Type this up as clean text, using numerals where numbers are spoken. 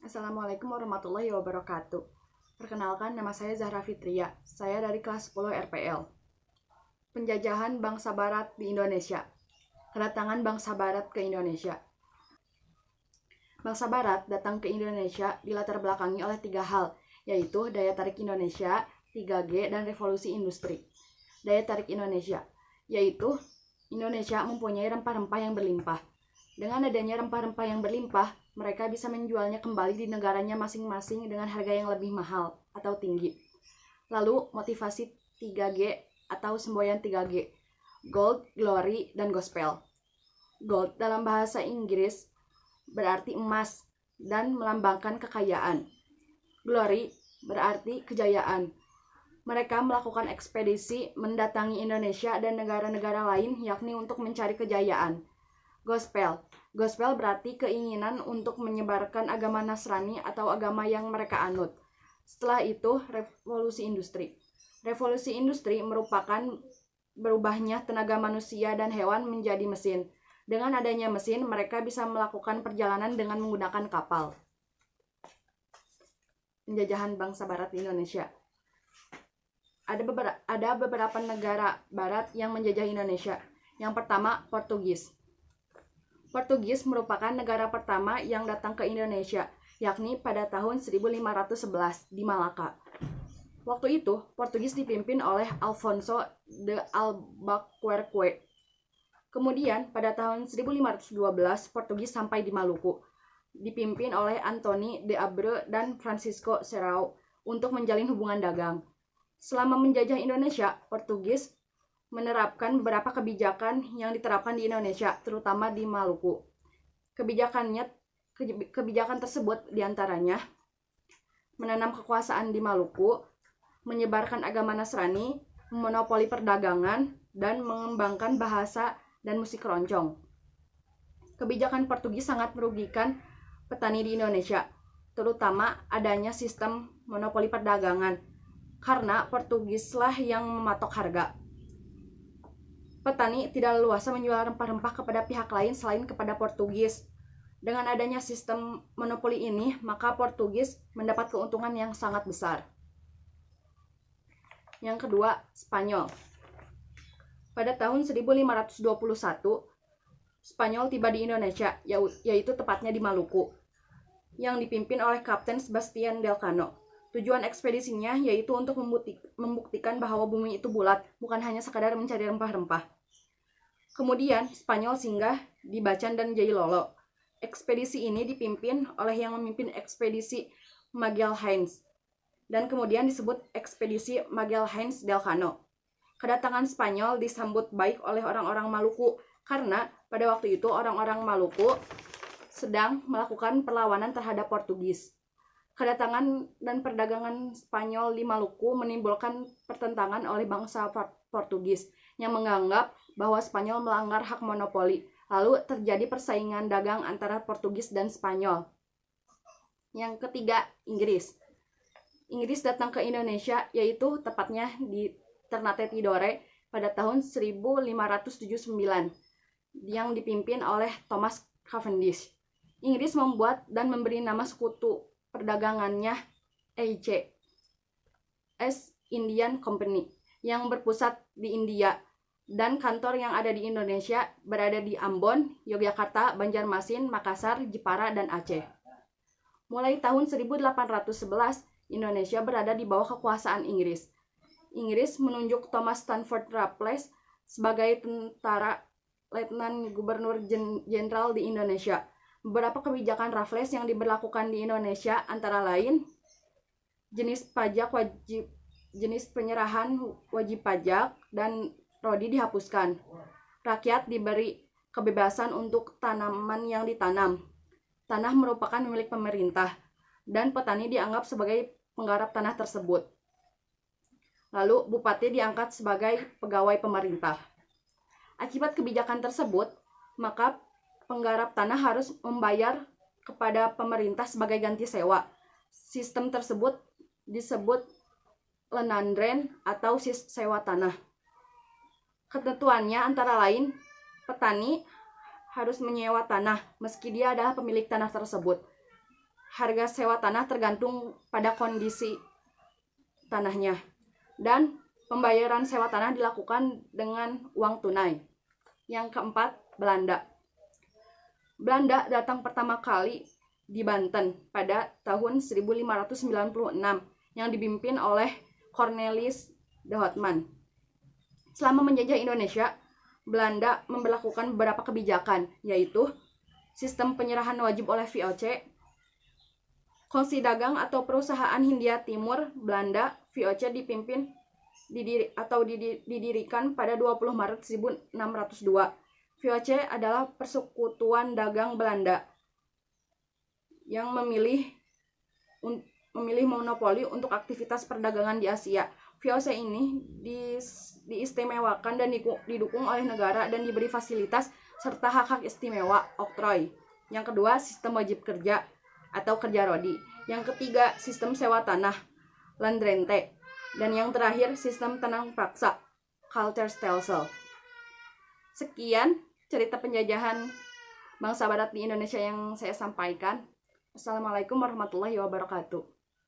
Assalamualaikum warahmatullahi wabarakatuh. Perkenalkan, nama saya Zahra Fitria. Saya dari kelas 10 RPL. Penjajahan bangsa Barat di Indonesia. Kedatangan bangsa Barat ke Indonesia. Bangsa Barat datang ke Indonesia dilatar belakangi oleh 3 hal, yaitu daya tarik Indonesia, 3G, dan revolusi industri. Daya tarik Indonesia, yaitu Indonesia mempunyai rempah-rempah yang berlimpah. Dengan adanya rempah-rempah yang berlimpah, mereka bisa menjualnya kembali di negaranya masing-masing dengan harga yang lebih mahal atau tinggi. Lalu, motivasi 3G atau semboyan 3G, Gold, Glory, dan Gospel. Gold dalam bahasa Inggris berarti emas dan melambangkan kekayaan. Glory berarti kejayaan. Mereka melakukan ekspedisi mendatangi Indonesia dan negara-negara lain yakni untuk mencari kejayaan. Gospel berarti keinginan untuk menyebarkan agama Nasrani atau agama yang mereka anut. Setelah itu, revolusi industri. Revolusi industri merupakan berubahnya tenaga manusia dan hewan menjadi mesin. Dengan adanya mesin, mereka bisa melakukan perjalanan dengan menggunakan kapal. Penjajahan bangsa Barat di Indonesia. Ada beberapa negara Barat yang menjajah Indonesia. Yang pertama, Portugis. Portugis merupakan negara pertama yang datang ke Indonesia, yakni pada tahun 1511 di Malaka. Waktu itu, Portugis dipimpin oleh Alfonso de Albuquerque. Kemudian, pada tahun 1512, Portugis sampai di Maluku, dipimpin oleh Antoni de Abreu dan Francisco Serrao untuk menjalin hubungan dagang. Selama menjajah Indonesia, Portugis menerapkan beberapa kebijakan yang diterapkan di Indonesia, terutama di Maluku. Kebijakan tersebut diantaranya menanam kekuasaan di Maluku, menyebarkan agama Nasrani, memonopoli perdagangan, dan mengembangkan bahasa dan musik keroncong. Kebijakan Portugis sangat merugikan petani di Indonesia, terutama adanya sistem monopoli perdagangan, karena Portugislah yang mematok harga. Petani tidak leluasa menjual rempah-rempah kepada pihak lain selain kepada Portugis. Dengan adanya sistem monopoli ini, maka Portugis mendapat keuntungan yang sangat besar. Yang kedua, Spanyol. Pada tahun 1521, Spanyol tiba di Indonesia, yaitu tepatnya di Maluku, yang dipimpin oleh Kapten Sebastian Elcano. Tujuan ekspedisinya yaitu untuk membuktikan bahwa bumi itu bulat, bukan hanya sekadar mencari rempah-rempah. Kemudian, Spanyol singgah di Bacan dan Jailolo. Ekspedisi ini dipimpin oleh yang memimpin ekspedisi Magalhaens, dan kemudian disebut ekspedisi Magalhaens d'Elcano. Kedatangan Spanyol disambut baik oleh orang-orang Maluku, karena pada waktu itu orang-orang Maluku sedang melakukan perlawanan terhadap Portugis. Kedatangan dan perdagangan Spanyol di Maluku menimbulkan pertentangan oleh bangsa Portugis yang menganggap bahwa Spanyol melanggar hak monopoli. Lalu terjadi persaingan dagang antara Portugis dan Spanyol. Yang ketiga, Inggris. Inggris datang ke Indonesia, yaitu tepatnya di Ternate Tidore pada tahun 1579 yang dipimpin oleh Thomas Cavendish. Inggris membuat dan memberi nama sekutu perdagangannya EIC, East Indian Company, yang berpusat di India, dan kantor yang ada di Indonesia berada di Ambon, Yogyakarta, Banjarmasin, Makassar, Jepara, dan Aceh. Mulai tahun 1811, Indonesia berada di bawah kekuasaan Inggris. Inggris menunjuk Thomas Stanford Raffles sebagai tentara Letnan Gubernur Jenderal di Indonesia. Beberapa kebijakan Raffles yang diberlakukan di Indonesia antara lain jenis penyerahan wajib pajak dan rodi dihapuskan. Rakyat diberi kebebasan untuk tanaman yang ditanam. Tanah merupakan milik pemerintah dan petani dianggap sebagai penggarap tanah tersebut. Lalu bupati diangkat sebagai pegawai pemerintah. Akibat kebijakan tersebut, maka penggarap tanah harus membayar kepada pemerintah sebagai ganti sewa. Sistem tersebut disebut lenandren atau sewa tanah. Ketentuannya antara lain, petani harus menyewa tanah meski dia adalah pemilik tanah tersebut. harga sewa tanah tergantung pada kondisi tanahnya. Dan pembayaran sewa tanah dilakukan dengan uang tunai. Yang keempat, Belanda. Belanda datang pertama kali di Banten pada tahun 1596 yang dipimpin oleh Cornelis de Houtman. Selama menjajah Indonesia, Belanda memberlakukan beberapa kebijakan, yaitu sistem penyerahan wajib oleh VOC, Kongsi Dagang atau Perusahaan Hindia Timur Belanda VOC didirikan pada 20 Maret 1602. VOC adalah persekutuan dagang Belanda yang memilih monopoli untuk aktivitas perdagangan di Asia. VOC ini diistimewakan dan didukung oleh negara dan diberi fasilitas serta hak-hak istimewa oktroy. Yang kedua, sistem wajib kerja atau kerja rodi. Yang ketiga, sistem sewa tanah, landrente. Dan yang terakhir, sistem tenang paksa, Kalterstelsel. Sekian cerita penjajahan bangsa Barat di Indonesia yang saya sampaikan. Assalamualaikum warahmatullahi wabarakatuh.